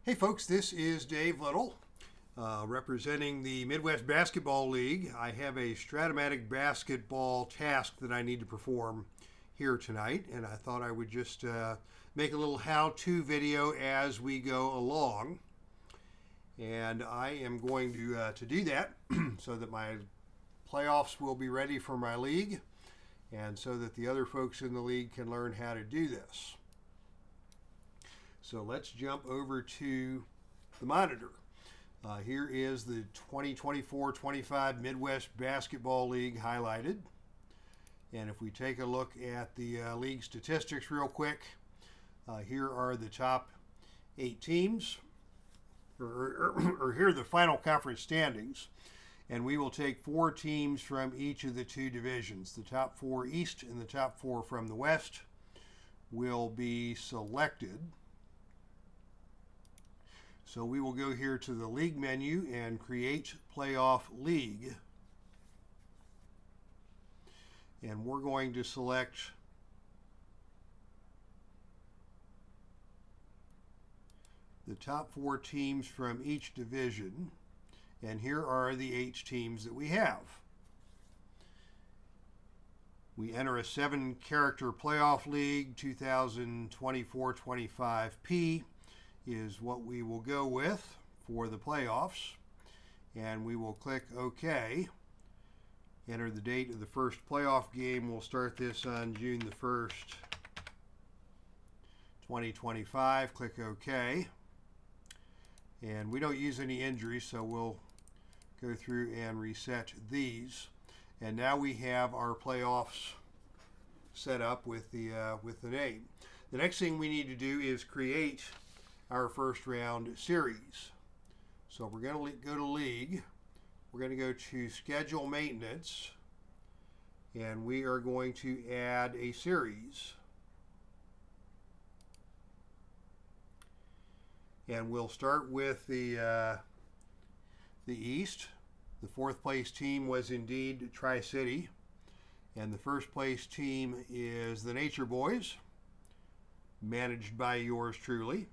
Hey folks, this is Dave Little, representing the Midwest Basketball League. I have a Stratomatic basketball task that I need to perform here tonight, and I thought I would just make a little how-to video as we go along. And I am going to do that so that my playoffs will be ready for my league, and so that the other folks in the league can learn how to do this. So let's jump over to the monitor. Here is the 2024-25 Midwest Basketball League highlighted. And if we take a look at the league statistics real quick, here are the top 8 teams, or here are the final conference standings. And we will take 4 teams from each of the 2 divisions. The top 4 East and the top 4 from the West will be selected. So we will go here to the league menu and create playoff league. And we're going to select the top 4 teams from each division. And here are the 8 teams that we have. We enter a 7-character playoff league, 2024-25P. Is what we will go with for the playoffs, and we will click OK. Enter the date of the first playoff game. We'll start this on June the 1st, 2025. Click OK. And we don't use any injuries, so we'll go through and reset these. And now we have our playoffs set up with the name. The next thing we need to do is create our first round series. So we're going to go to league. We're going to go to schedule maintenance, and we are going to add a series. And we'll start with the East. The 4th place team was indeed Tri-City, and the 1st place team is the Nature Boys, managed by yours truly.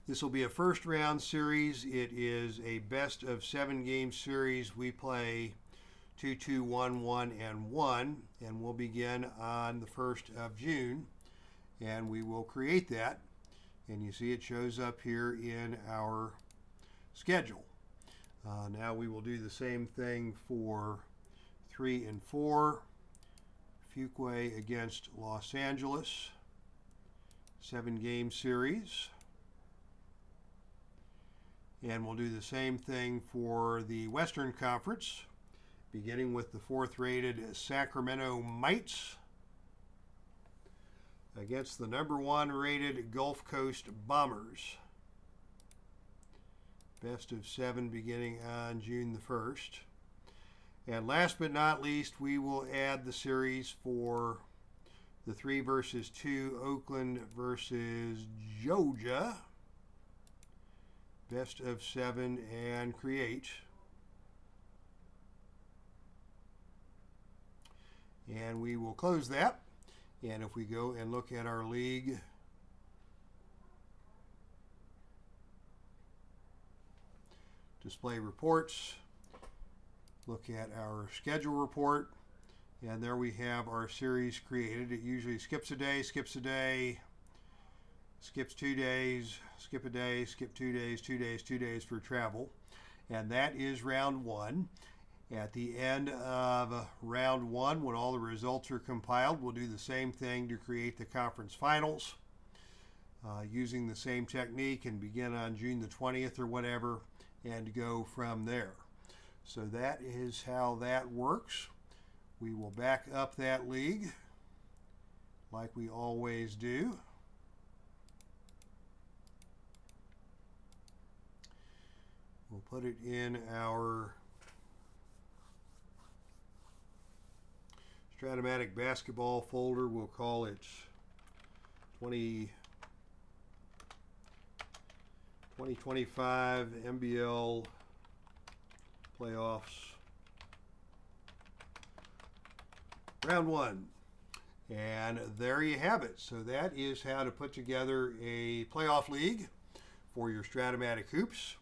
This will be a first round series. It is a best of 7 game series. We play 2-2, 1-1, and 1, and we'll begin on the 1st of June, and we will create that. And you see it shows up here in our schedule. Now we will do the same thing for 3 and 4. Fuquay against Los Angeles, 7 game series. And we'll do the same thing for the Western Conference, beginning with the 4th rated Sacramento Mites against the number 1 rated Gulf Coast Bombers. Best of 7 beginning on June the 1st. And last but not least, we will add the series for the 3 versus 2 Oakland versus Georgia. Best of 7 and create. And we will close that. And if we go and look at our league, display reports, look at our schedule report, and there we have our series created. It usually skips a day, skips 2 days, skip a day, skip 2 days, 2 days, 2 days for travel. And that is round 1. At the end of round 1, when all the results are compiled, we'll do the same thing to create the conference finals using the same technique, and begin on June the 20th or whatever and go from there. So that is how that works. We will back up that league like we always do. We'll put it in our Stratomatic basketball folder. We'll call it 2025 MBL playoffs round 1. And there you have it. So that is how to put together a playoff league for your Stratomatic hoops.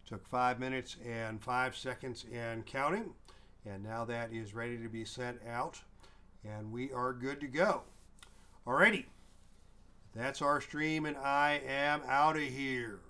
Took 5 minutes and 5 seconds and counting. And now that is ready to be sent out. And we are good to go. Alrighty. That's our stream, and I am out of here.